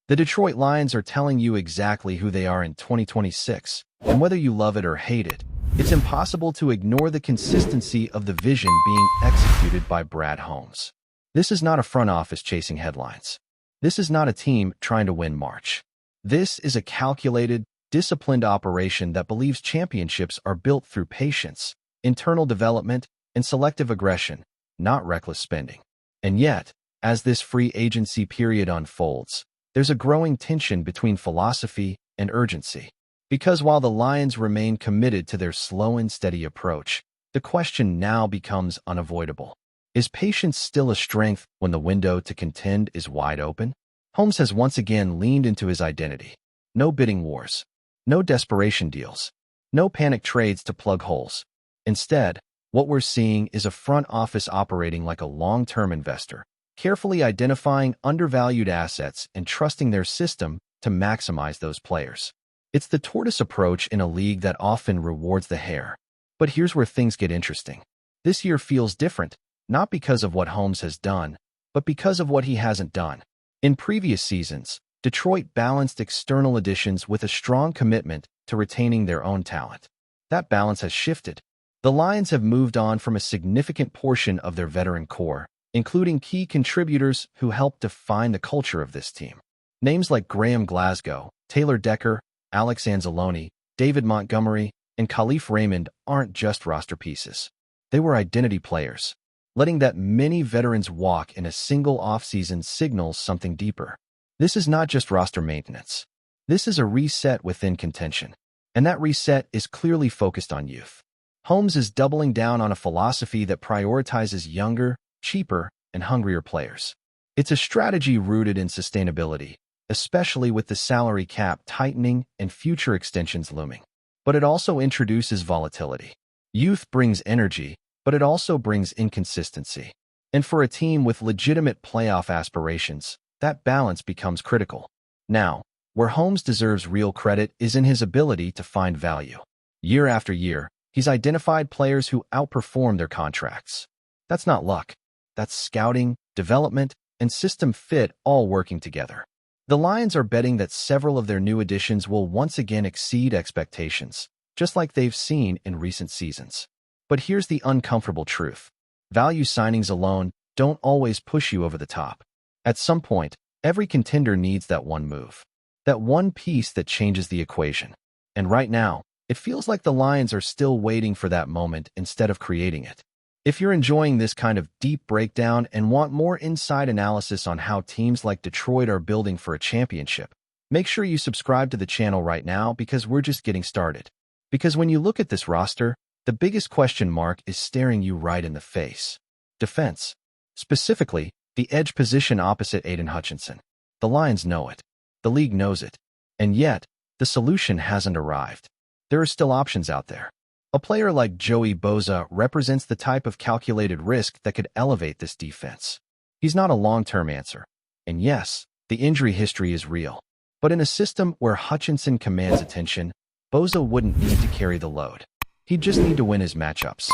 The Detroit Lions are telling you exactly who they are in 2026, and whether you love it or hate it, it's impossible to ignore the consistency of the vision being executed by Brad Holmes. This is not a front office chasing headlines. This is not a team trying to win March. This is a calculated, disciplined operation that believes championships are built through patience, internal development, and selective aggression, not reckless spending. And yet, as this free agency period unfolds, there's a growing tension between philosophy and urgency. Because while the Lions remain committed to their slow and steady approach, the question now becomes unavoidable. Is patience still a strength when the window to contend is wide open? Holmes has once again leaned into his identity. No bidding wars. No desperation deals. No panic trades to plug holes. Instead, what we're seeing is a front office operating like a long-term investor, carefully identifying undervalued assets and trusting their system to maximize those players. It's the tortoise approach in a league that often rewards the hare. But here's where things get interesting. This year feels different, not because of what Holmes has done, but because of what he hasn't done. In previous seasons, Detroit balanced external additions with a strong commitment to retaining their own talent. That balance has shifted. The Lions have moved on from a significant portion of their veteran core, including key contributors who helped define the culture of this team. Names like Graham Glasgow, Taylor Decker, Alex Anzalone, David Montgomery, and Khalif Raymond aren't just roster pieces. They were identity players. Letting that many veterans walk in a single offseason signals something deeper. This is not just roster maintenance. This is a reset within contention. And that reset is clearly focused on youth. Holmes is doubling down on a philosophy that prioritizes younger, cheaper, and hungrier players. It's a strategy rooted in sustainability, especially with the salary cap tightening and future extensions looming. But it also introduces volatility. Youth brings energy, but it also brings inconsistency. And for a team with legitimate playoff aspirations, that balance becomes critical. Now, where Holmes deserves real credit is in his ability to find value. Year after year, he's identified players who outperform their contracts. That's not luck. That's scouting, development, and system fit all working together. The Lions are betting that several of their new additions will once again exceed expectations, just like they've seen in recent seasons. But here's the uncomfortable truth. Value signings alone don't always push you over the top. At some point, every contender needs that one move. That one piece that changes the equation. And right now, it feels like the Lions are still waiting for that moment instead of creating it. If you're enjoying this kind of deep breakdown and want more inside analysis on how teams like Detroit are building for a championship, make sure you subscribe to the channel right now because we're just getting started. Because when you look at this roster, the biggest question mark is staring you right in the face. Defense. Specifically, the edge position opposite Aiden Hutchinson. The Lions know it. The league knows it. And yet, the solution hasn't arrived. There are still options out there. A player like Joey Bosa represents the type of calculated risk that could elevate this defense. He's not a long-term answer. And yes, the injury history is real. But in a system where Hutchinson commands attention, Bosa wouldn't need to carry the load. He'd just need to win his matchups.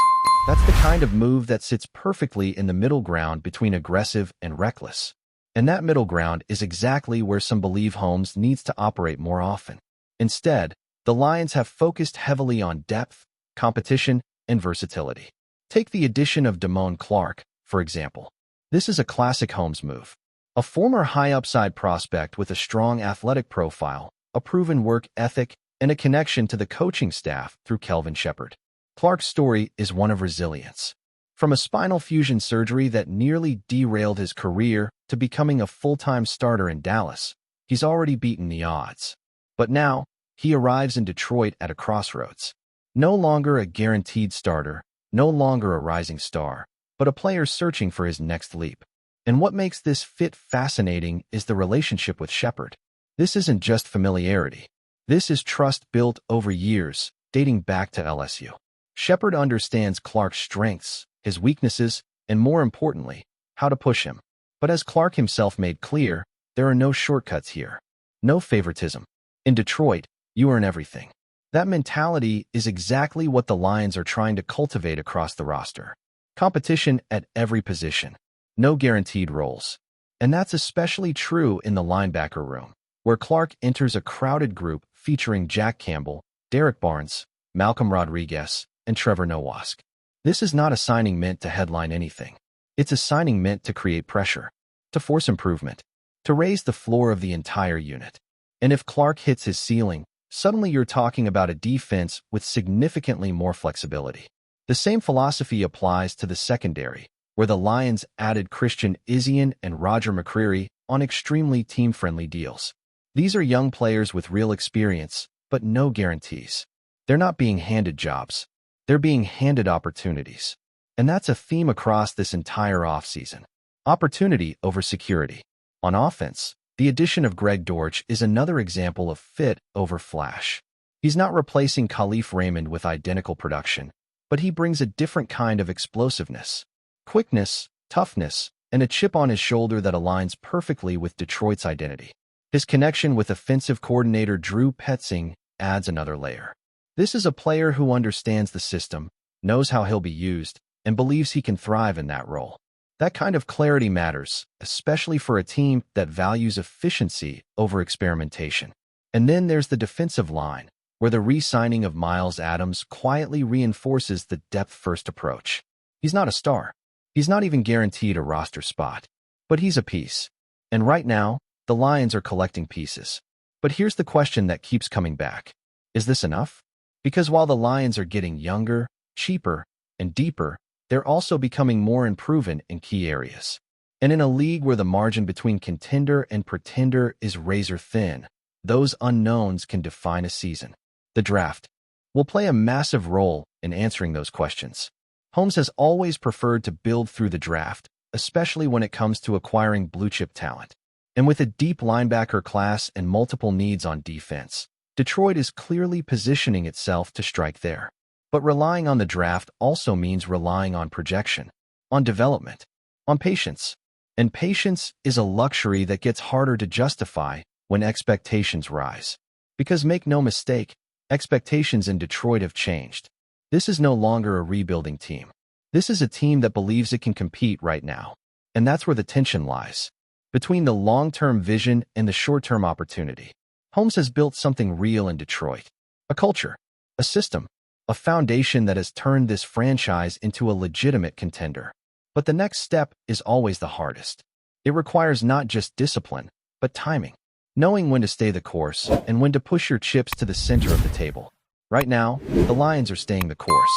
That's the kind of move that sits perfectly in the middle ground between aggressive and reckless. And that middle ground is exactly where some believe Holmes needs to operate more often. Instead, the Lions have focused heavily on depth, competition, and versatility. Take the addition of Damone Clark, for example. This is a classic Holmes move. A former high-upside prospect with a strong athletic profile, a proven work ethic, and a connection to the coaching staff through Kelvin Sheppard. Clark's story is one of resilience. From a spinal fusion surgery that nearly derailed his career to becoming a full-time starter in Dallas, he's already beaten the odds. But now, he arrives in Detroit at a crossroads. No longer a guaranteed starter, no longer a rising star, but a player searching for his next leap. And what makes this fit fascinating is the relationship with Sheppard. This isn't just familiarity. This is trust built over years, dating back to LSU. Sheppard understands Clark's strengths, his weaknesses, and more importantly, how to push him. But as Clark himself made clear, there are no shortcuts here. No favoritism. In Detroit, you earn everything. That mentality is exactly what the Lions are trying to cultivate across the roster. Competition at every position. No guaranteed roles. And that's especially true in the linebacker room. where Clark enters a crowded group featuring Jack Campbell, Derek Barnes, Malcolm Rodriguez, and Trevor Nowask. This is not a signing meant to headline anything. It's a signing meant to create pressure, to force improvement, to raise the floor of the entire unit. And if Clark hits his ceiling, suddenly you're talking about a defense with significantly more flexibility. The same philosophy applies to the secondary, where the Lions added Christian Izien and Roger McCreary on extremely team-friendly deals. These are young players with real experience, but no guarantees. They're not being handed jobs. They're being handed opportunities. And that's a theme across this entire offseason. Opportunity over security. On offense, the addition of Greg Dortch is another example of fit over flash. He's not replacing Khalif Raymond with identical production, but he brings a different kind of explosiveness, quickness, toughness, and a chip on his shoulder that aligns perfectly with Detroit's identity. His connection with offensive coordinator Drew Petzing adds another layer. This is a player who understands the system, knows how he'll be used, and believes he can thrive in that role. That kind of clarity matters, especially for a team that values efficiency over experimentation. And then there's the defensive line, where the re-signing of Miles Adams quietly reinforces the depth-first approach. He's not a star. He's not even guaranteed a roster spot. But he's a piece. And right now, the Lions are collecting pieces. But here's the question that keeps coming back. Is this enough? Because while the Lions are getting younger, cheaper, and deeper, they're also becoming more improved in key areas. And in a league where the margin between contender and pretender is razor thin, those unknowns can define a season. The draft will play a massive role in answering those questions. Holmes has always preferred to build through the draft, especially when it comes to acquiring blue-chip talent. And with a deep linebacker class and multiple needs on defense, Detroit is clearly positioning itself to strike there. But relying on the draft also means relying on projection, on development, on patience. And patience is a luxury that gets harder to justify when expectations rise. Because make no mistake, expectations in Detroit have changed. This is no longer a rebuilding team. This is a team that believes it can compete right now. And that's where the tension lies. Between the long-term vision and the short-term opportunity. Holmes has built something real in Detroit. A culture, a system, a foundation that has turned this franchise into a legitimate contender. But the next step is always the hardest. It requires not just discipline, but timing. Knowing when to stay the course and when to push your chips to the center of the table. Right now, the Lions are staying the course.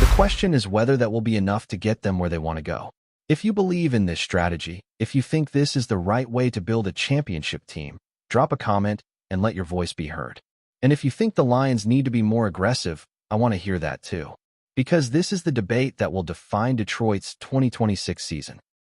The question is whether that will be enough to get them where they want to go. If you believe in this strategy, if you think this is the right way to build a championship team, drop a comment and let your voice be heard. And if you think the Lions need to be more aggressive, I want to hear that too. Because this is the debate that will define Detroit's 2026 season.